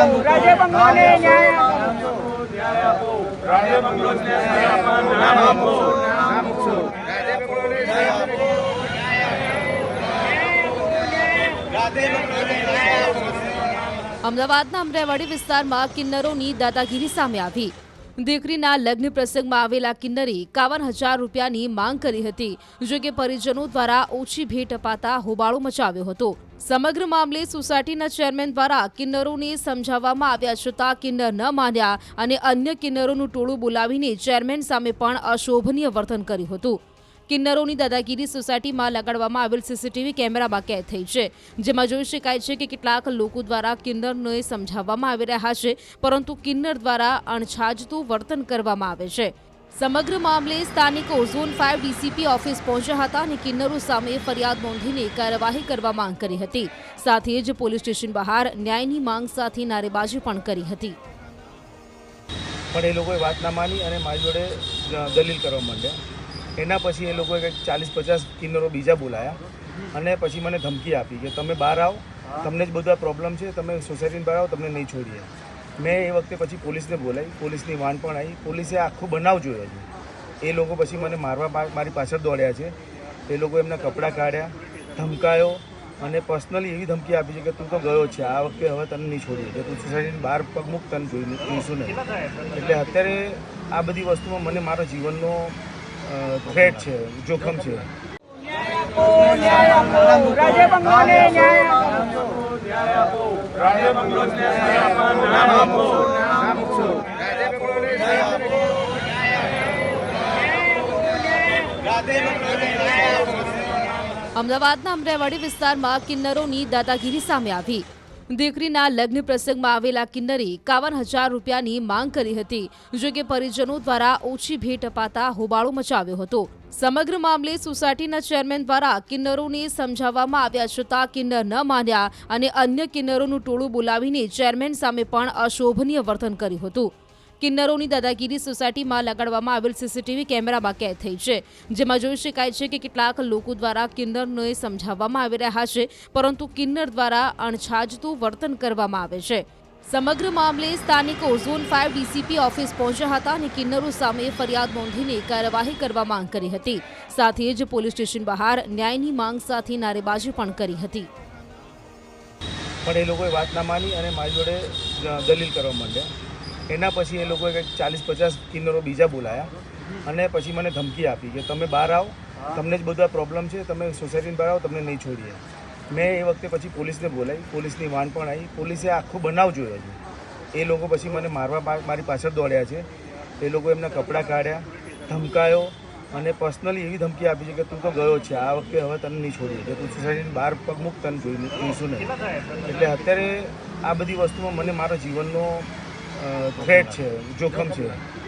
રાજે બંગલોને ન્યાય અમદાવાદના અમરાઈવાડી વિસ્તારમાં કિન્નરોની દાદાગીરી સામે આવી। દીકરીના લગ્ન પ્રસંગમાં આવેલા કિન્નરે 51,000 રૂપિયાની માંગ કરી હતી, જો કે પરિજનો દ્વારા ઓછી ભેટ અપાતા હોબાળો મચાવ્યો હતો। સમગ્ર મામલે સોસાયટીના ચેરમેન દ્વારા કિન્નરોને સમજાવવામાં આવ્યા છતાં કિન્નર ન માન્યા અને અન્ય કિન્નરોનું ટોળું બોલાવીને ચેરમેન સામે પણ અશોભનીય વર્તન કર્યું હતું। કિન્નરોની દાદાગીરી સોસાયટીમાં લગાડવામાં આવેલ સીસીટીવી કેમેરામાં કેદ થઈ છે, જેમાં જોઈ શકાય છે કે કેટલાક લોકો દ્વારા કિન્નરને સમજાવવામાં આવી રહ્યા છે, પરંતુ કિન્નર દ્વારા અણછાજતું વર્તન કરવામાં આવે છે। સમગ્ર મામલે સ્થાનિકો ઝોન 5 ડીસીપી ઓફિસ પહોંચ્યા હતા અને કિન્નરો સામે ફરિયાદ નોંધીને કાર્યવાહી કરવા માંગ કરી હતી। સાથે જ પોલીસ સ્ટેશન બહાર ન્યાયની માંગ સાથે નારેબાજી પણ કરી હતી। પણ એ લોકોએ વાત ના માની અને મારી જોડે દલીલ કરવા માંડ્યા। એના પછી એ લોકોએ કંઈક 40-50 કિન્નરો બીજા બોલાયા અને પછી મને ધમકી આપી કે તમે બહાર આવો, તમને જ બધા પ્રોબ્લેમ છે, તમે સોસાયટીની બહાર આવો, તમને નહીં છોડીએ। મેં એ વખતે પછી પોલીસને બોલાવી, પોલીસની વાન પણ આવી, પોલીસે આખો બનાવ જોયો છે। એ લોકો પછી મને મારવા મારી પાછળ દોડ્યા છે। એ લોકો એમના કપડાં કાઢ્યા, ધમકાયો અને પર્સનલી એવી ધમકી આપી છે કે તું તો ગયો છે, આ વખતે હવે તને નહીં છોડીએ, કે તું સોસાયટીની બહાર પગ મૂક, તને જોઈશું નહીં। એટલે અત્યારે આ બધી વસ્તુમાં મને મારા જીવનનો થ્રેટ છે, જોખમ છે। રાજે બંગલોને ન્યાય અમદાવાદના અમરાઈવાડી વિસ્તારમાં કિન્નરોની દાદાગીરી સામે આવી। દીકરીના લગ્ન પ્રસંગમાં આવેલા કિન્નરે 51,000 રૂપિયાની માંગ કરી હતી, જો કે પરિજનો દ્વારા ઓછી ભેટ અપાતા હોબાળો મચાવ્યો હતો। સમગ્ર મામલે સોસાયટીના ચેરમેન દ્વારા કિન્નરોને સમજાવવામાં આવ્યા છતાં કિન્નર ન માન્યા અને અન્ય કિન્નરોનું ટોળું બોલાવીને ચેરમેન સામે પણ અશોભનીય વર્તન કર્યું હતું। કિન્નરોની દાદાગીરી સોસાયટીમાં લગાડવામાં આવેલ સીસીટીવી કેમેરામાં કેદ થઈ છે, જેમાં જોઈ શકાય છે કે કેટલાક લોકો દ્વારા કિન્નરને સમજાવવામાં આવી રહ્યા છે, પરંતુ કિન્નર દ્વારા અણછાજતું વર્તન કરવામાં આવે છે। સમગ્ર મામલે સ્થાનિકો ઝોન 5 ડીસીપી ઓફિસ પહોંચ્યા હતા અને કિન્નરો સામે ફરિયાદ નોંધીને કાર્યવાહી કરવા માંગ કરી હતી। સાથે જ પોલીસ સ્ટેશન બહાર ન્યાયની માંગ સાથે નારેબાજી પણ કરી હતી। પણ એ લોકોએ વાત ના માની અને મારી જોડે દલીલ કરવા માંડ્યા। એના પછી એ લોકોએ કંઈક 40-50 કિન્નરો બીજા બોલાયા અને પછી મને ધમકી આપી કે તમે બહાર આવો, તમને જ બધા પ્રોબ્લેમ છે, તમે સોસાયટીની બહાર આવો, તમને નહીં છોડીએ। મેં એ વખતે પછી પોલીસને બોલાવી, પોલીસની વાન પણ આવી, પોલીસે આખો બનાવ જોયો છે। એ લોકો પછી મને મારવા મારી પાછળ દોડ્યા છે। એ લોકો એમના કપડાં કાઢ્યા, ધમકાયો અને પર્સનલી એવી ધમકી આપી છે કે તું તો ગયો છે, આ વખતે હવે તને નહીં છોડીએ, કે તું સોસાયટીની બહાર પગ મૂક, તને જોઈશું નહીં। એટલે અત્યારે આ બધી વસ્તુમાં મને મારા જીવનનો થ્રેટ છે, જોખમ છે।